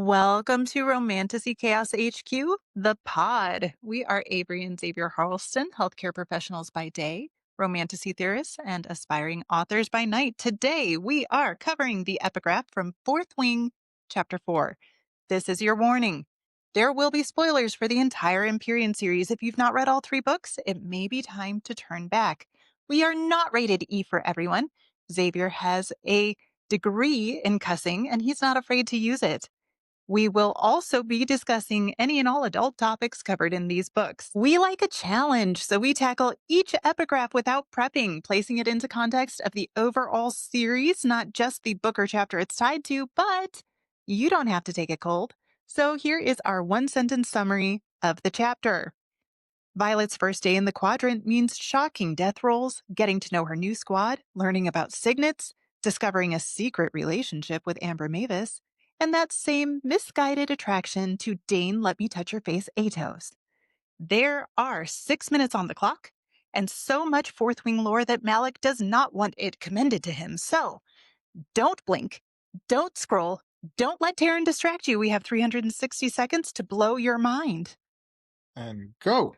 Welcome to Romantasy Chaos HQ, the pod. We are Avery and Xavier Harleston, healthcare professionals by day, romantasy theorists, and aspiring authors by night. Today, we are covering the epigraph from Fourth Wing, Chapter 4. This is your warning. There will be spoilers for the entire Empyrean series. If you've not read all 3 books, it may be time to turn back. We are not rated E for everyone. Xavier has a degree in cussing, and he's not afraid to use it. We will also be discussing any and all adult topics covered in these books. We like a challenge, so we tackle each epigraph without prepping, placing it into context of the overall series, not just the book or chapter it's tied to, but you don't have to take it cold. So here is our one-sentence summary of the chapter. Violet's first day in the quadrant means shocking death rolls, getting to know her new squad, learning about signets, discovering a secret relationship with Amber Mavis, and that same misguided attraction to Dane Let Me Touch Your Face Atos. There are 6 minutes on the clock, and so much Fourth Wing lore that Malik does not want it commended to him. So, don't blink, don't scroll, don't let Taryn distract you. We have 360 seconds to blow your mind. And go.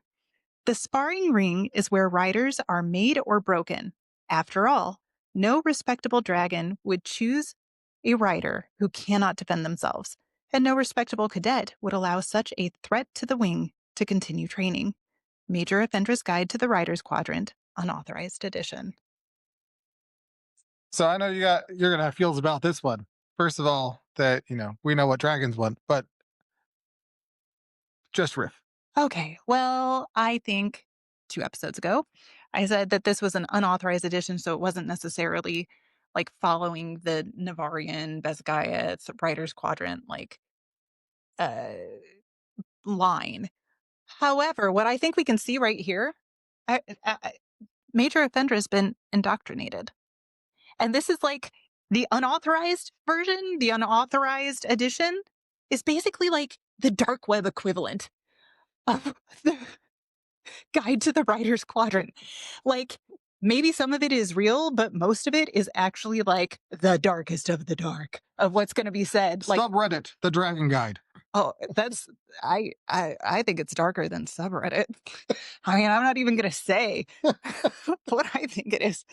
The sparring ring is where riders are made or broken. After all, no respectable dragon would choose a rider who cannot defend themselves, and no respectable cadet would allow such a threat to the wing to continue training. Major Offender's Guide to the Rider's Quadrant, unauthorized edition. So I know you're gonna have feels about this one. First of all, that we know what dragons want, but just riff. Okay, well, I think 2 episodes ago, I said that this was an unauthorized edition, so it wasn't necessarily like following the Navarian, Besgaiath, Writer's Quadrant, uh, line. However, what I think we can see right here, Major Offender has been indoctrinated. And this is like the unauthorized version, the unauthorized edition is basically like the dark web equivalent of the Guide to the Writer's Quadrant. Like, maybe some of it is real, but most of it is actually like the darkest of the dark of what's going to be said. Like, Subreddit, the Dragon Guide. oh, that's I think it's darker than subreddit. I mean, I'm not even going to say what I think it is,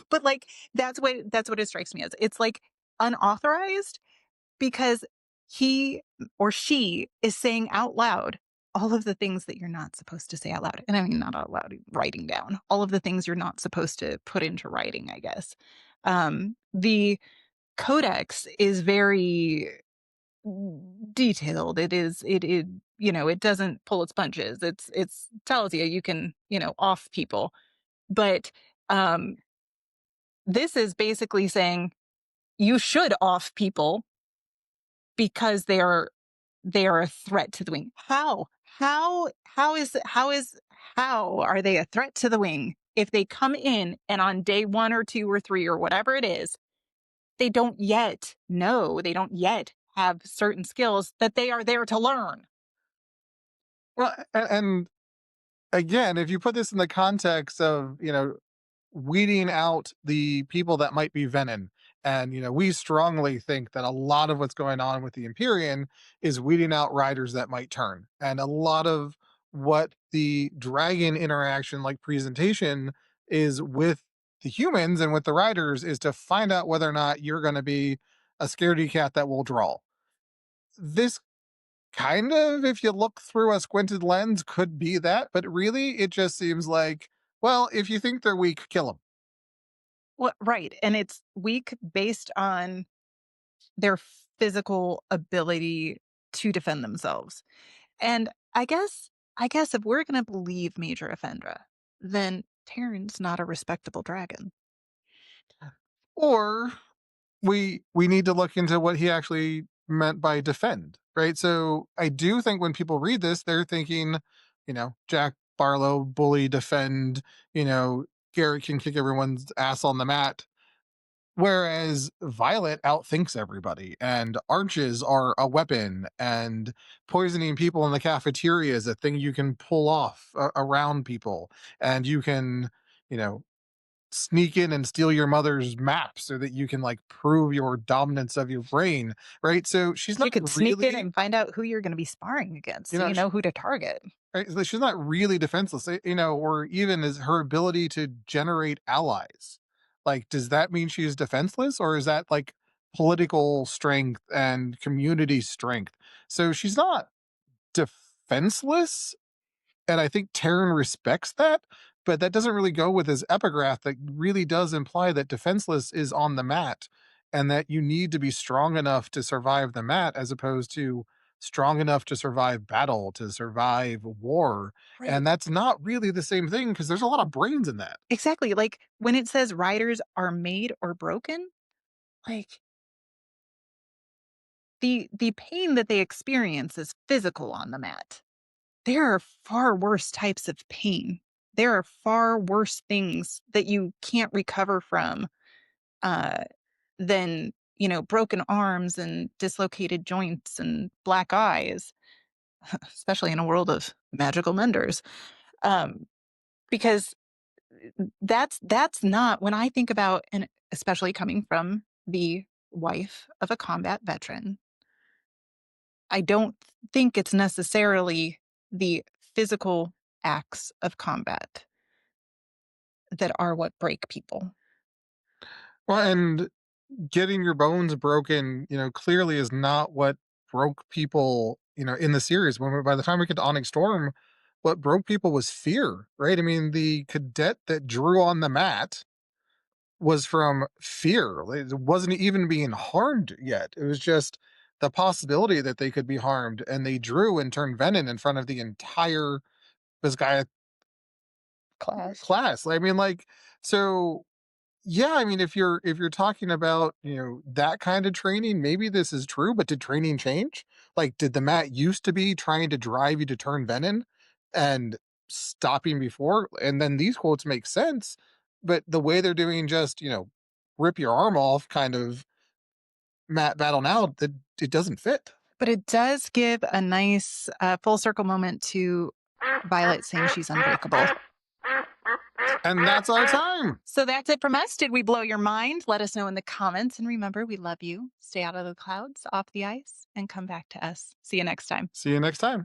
but like that's what it strikes me as. It's like unauthorized because he or she is saying out loud all of the things that you're not supposed to say out loud. And I mean, not out loud, writing down all of the things you're not supposed to put into writing, I guess. The codex is very detailed. It it doesn't pull its punches. It's tells you can, off people. But this is basically saying you should off people because they are a threat to the wing. How are they a threat to the wing if they come in and on day 1 or 2 or 3 or whatever it is, they don't yet have certain skills that they are there to learn. Well, and again, if you put this in the context of weeding out the people that might be venom. And, we strongly think that a lot of what's going on with the Empyrean is weeding out riders that might turn. And a lot of what the dragon interaction, like presentation, is with the humans and with the riders is to find out whether or not you're going to be a scaredy cat that will draw. This kind of, if you look through a squinted lens, could be that. But really, it just seems like, well, if you think they're weak, kill them. Well, right. And it's weak based on their physical ability to defend themselves. And I guess if we're going to believe Major Offendra, then Terran's not a respectable dragon. Or we need to look into what he actually meant by defend, right? So I do think when people read this, they're thinking, Jack Barlow, bully, defend, Garrett can kick everyone's ass on the mat. Whereas Violet outthinks everybody, and arches are a weapon, and poisoning people in the cafeteria is a thing you can pull off around people, and you can, sneak in and steal your mother's map so that you can like prove your dominance of your brain, right? So she's She not could sneak in really, and find out who you're gonna be sparring against, you so know, you know who to target. right? So she's not really defenseless, or even is her ability to generate allies. Like, does that mean she's defenseless, or is that like political strength and community strength? So she's not defenseless, and I think Terran respects that, but that doesn't really go with his epigraph that really does imply that defenseless is on the mat and that you need to be strong enough to survive the mat as opposed to strong enough to survive battle, to survive war. Right. And that's not really the same thing because there's a lot of brains in that. Exactly, like, when it says riders are made or broken, like, the pain that they experience is physical on the mat. There are far worse types of pain. There are far worse things that you can't recover from, uh, than, broken arms and dislocated joints and black eyes, especially in a world of magical menders. Um, because that's not when I think about, and especially coming from the wife of a combat veteran, I don't think it's necessarily the physical acts of combat that are what break people. Well, and getting your bones broken, clearly is not what broke people, in the series. By the time we get to Onyx Storm, what broke people was fear, right? I mean, the cadet that drew on the mat was from fear. Like, it wasn't even being harmed yet. It was just the possibility that they could be harmed, and they drew and turned venom in front of the entire this guy Class. class. I mean, like, so yeah, I mean, if you're talking about, that kind of training, maybe this is true, but did training change? Like, did the mat used to be trying to drive you to turn venom and stopping before? And then these quotes make sense, but the way they're doing just, rip your arm off kind of mat battle now, that it doesn't fit. But it does give a nice full circle moment to Violet saying she's unbreakable. And that's our time. So that's it from us. Did we blow your mind? Let us know in the comments. And remember, we love you. Stay out of the clouds, off the ice, and come back to us. See you next time. See you next time.